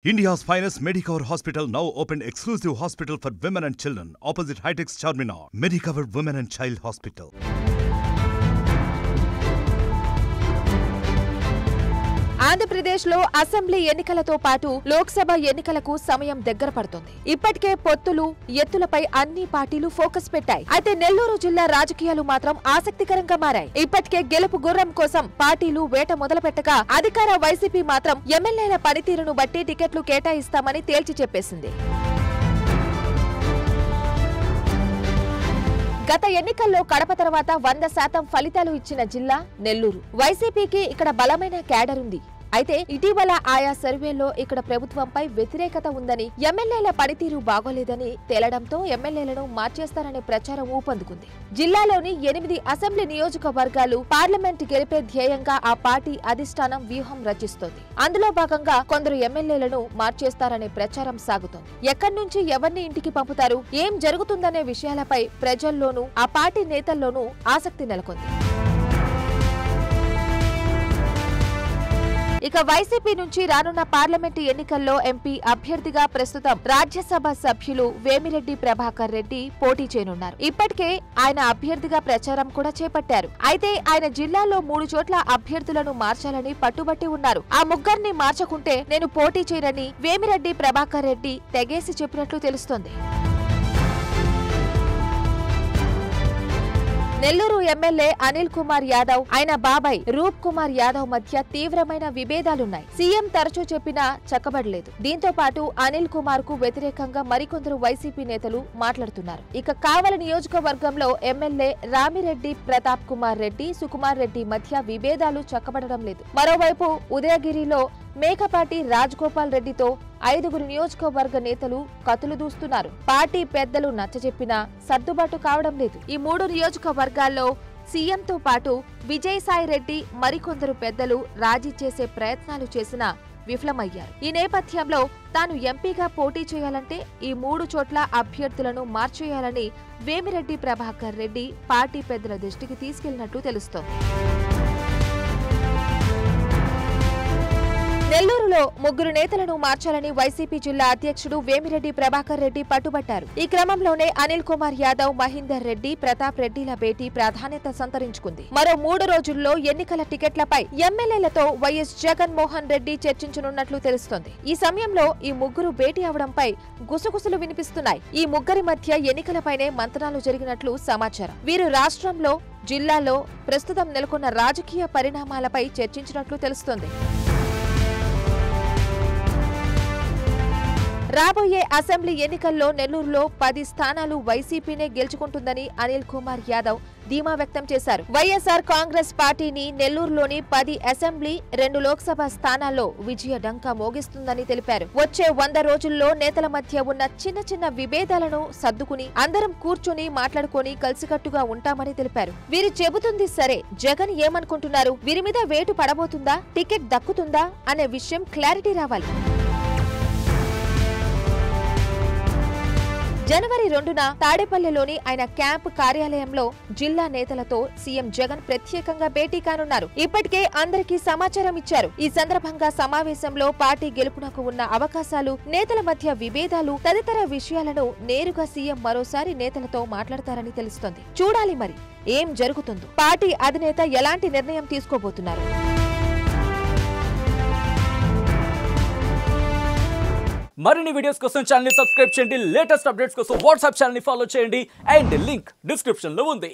India's finest Medicover Hospital now opened exclusive hospital for women and children opposite High-Tech Charminar. Medicover Women and Child Hospital. ఆంధ్రప్రదేశ్లో assembly ఎన్నికలతో పాటు లోక్సభ ఎన్నికలకు సమయం దగ్గర పడుతోంది. ఇప్పటికే పొత్తులు ఎత్తులపై అన్ని పార్టీలు ఫోకస్ పెట్టాయి. అయితే నెల్లూరు జిల్లా రాజకీయాలు మాత్రం ఆసక్తికరంగా మారాయి. ఇప్పటికే గెలుపు గుర్రం కోసం పార్టీలు వేట మొదలుపెట్టగా అధికార వైసీపీ మాత్రం ఎమ్మెల్యేల పనితీరును బట్టి టికెట్లు కేటాయిస్తామని తేల్చి చెప్పేసింది. గత ఎన్నికల్లో కడప తర్వాత 100% ఫలితాలు ఇచ్చిన జిల్లా నెల్లూరు. వైసీపీకి ఇక్కడ బలమైన క్యాడర్ ఉంది. అయితే ఇటీవల ఆయా సర్వేల్లో ఇక్కడ ప్రభుత్వంపై వ్యతిరేకత ఉందని, ఎమ్మెల్యేల పనితీరు బాగోలేదని తేలడంతో ఎమ్మెల్యేలను మార్చేస్తారనే ప్రచారం ఊపందుకుంది. జిల్లాలోని 8 అసెంబ్లీ నియోజకవర్గాలు పార్లమెంట్ గెలిపే ధ్యేయంగా ఆ పార్టీ అధిష్టానం వ్యూహం రచిస్తోంది. అందులో భాగంగా కొందరు ఎమ్మెల్యేలను మార్చేస్తారనే ప్రచారం సాగుతోంది. ఎక్కడి నుంచి ఎవరిని ఇంటికి పంపుతారు, ఏం జరుగుతుందనే విషయాలపై ప్రజల్లోనూ ఆ పార్టీ నేతల్లోనూ ఆసక్తి నెలకొంది. ఇక వైసీపీ నుంచి రానున్న పార్లమెంటు ఎన్నికల్లో ఎంపీ అభ్యర్థిగా ప్రస్తుతం రాజ్యసభ సభ్యులు వేమిరెడ్డి ప్రభాకర్ రెడ్డి పోటీ చేయనున్నారు. ఇప్పటికే ఆయన అభ్యర్థిగా ప్రచారం కూడా చేపట్టారు. అయితే ఆయన జిల్లాలో 3 చోట్ల అభ్యర్థులను మార్చాలని పట్టుబట్టి ఉన్నారు. ఆ ముగ్గురిని మార్చకుంటే నేను పోటీ చేయనని వేమిరెడ్డి ప్రభాకర్ రెడ్డి తెగేసి చెప్పినట్లు తెలుస్తోంది. నెల్లూరు ఎమ్మెల్యే అనిల్ కుమార్ యాదవ్, ఆయన బాబాయ్ రూప్ కుమార్ యాదవ్ మధ్య తీవ్రమైన విభేదాలున్నాయి. సీఎం తరచూ చెప్పినా చక్కబడలేదు. దీంతో పాటు అనిల్ కుమార్ కు వ్యతిరేకంగా మరికొందరు వైసీపీ నేతలు మాట్లాడుతున్నారు. ఇక కావల నియోజకవర్గంలో ఎమ్మెల్యే రామిరెడ్డి ప్రతాప్ కుమార్ రెడ్డి, సుకుమార్ రెడ్డి మధ్య విభేదాలు చక్కబడడం లేదు. మరోవైపు ఉదయగిరిలో మేకపాటి రాజగోపాల్ రెడ్డితో 5 నియోజకవర్గ నేతలు కతులు దూస్తున్నారు. పార్టీ పెద్దలు నచ్చజెప్పినా సర్దుబాటు కావడం లేదు. ఈ 3 నియోజకవర్గాల్లో సీఎంతో పాటు విజయసాయి రెడ్డి మరికొందరు పెద్దలు రాజీ చేసే ప్రయత్నాలు చేసినా విఫలమయ్యారు. ఈ నేపథ్యంలో తాను ఎంపీగా పోటీ చేయాలంటే ఈ 3 చోట్ల అభ్యర్థులను మార్చేయాలని వేమిరెడ్డి ప్రభాకర్ రెడ్డి పార్టీ పెద్దల దృష్టికి తీసుకెళ్లినట్లు తెలుస్తోంది. నెల్లూరులో 3 నేతలను మార్చాలని వైసీపీ జిల్లా అధ్యక్షుడు వేమిరెడ్డి ప్రభాకర్ రెడ్డి పట్టుబట్టారు. ఈ క్రమంలోనే అనిల్ కుమార్ యాదవ్, మహేందర్ రెడ్డి, ప్రతాప్ రెడ్డిల భేటీ ప్రాధాన్యత సంతరించుకుంది. మరో 3 రోజుల్లో ఎన్నికల టికెట్లపై ఎమ్మెల్యేలతో వైఎస్ జగన్మోహన్ రెడ్డి చర్చించనున్నట్లు తెలుస్తోంది. ఈ సమయంలో ఈ ముగ్గురు భేటీ అవడంపై గుసగుసలు వినిపిస్తున్నాయి. ఈ ముగ్గురి మధ్య ఎన్నికలపైనే మంతనాలు జరిగినట్లు సమాచారం. వీరు రాష్ట్రంలో, జిల్లాలో ప్రస్తుతం నెలకొన్న రాజకీయ పరిణామాలపై చర్చించినట్లు తెలుస్తోంది. రాబోయే అసెంబ్లీ ఎన్నికల్లో నెల్లూరులో 10 స్థానాలు వైసీపీనే గెలుచుకుంటుందని అనిల్ కుమార్ యాదవ్ ధీమా వ్యక్తం చేశారు. వైఎస్ఆర్ కాంగ్రెస్ పార్టీని నెల్లూరులోని 10 అసెంబ్లీ, 2 లోక్సభ స్థానాల్లో విజయ డంకా మోగిస్తుందని తెలిపారు. వచ్చే 100 రోజుల్లో నేతల మధ్య ఉన్న చిన్న విభేదాలను సర్దుకుని అందరం కూర్చొని మాట్లాడుకొని కలిసికట్టుగా ఉంటామని తెలిపారు. వీరు చెబుతుంది సరే, జగన్ ఏమనుకుంటున్నారు, వీరి మీద వేటు పడబోతుందా, టికెట్ దక్కుతుందా అనే విషయం క్లారిటీ రావాలి. జనవరి 2న తాడేపల్లిలోని ఆయన క్యాంప్ కార్యాలయంలో జిల్లా నేతలతో సీఎం జగన్ ప్రత్యేకంగా భేటీ కానున్నారు. ఇప్పటికే అందరికీ సమాచారం ఇచ్చారు. ఈ సందర్భంగా సమావేశంలో పార్టీ గెలుపునకు ఉన్న అవకాశాలు, నేతల మధ్య విభేదాలు తదితర విషయాలను నేరుగా సీఎం మరోసారి నేతలతో మాట్లాడతారని తెలుస్తోంది. చూడాలి మరి ఏం జరుగుతుందో, పార్టీ అధినేత ఎలాంటి నిర్ణయం తీసుకోబోతున్నారు. మరిన్ని వీడియోస్ కోసం ఛానల్ ని సబ్స్క్రైబ్ చేయండి. లేటెస్ట్ అప్డేట్స్ కోసం వాట్సాప్ ఛానల్ ని ఫాలో చేయండి. అండ్ లింక్ డిస్క్రిప్షన్ లో ఉంది.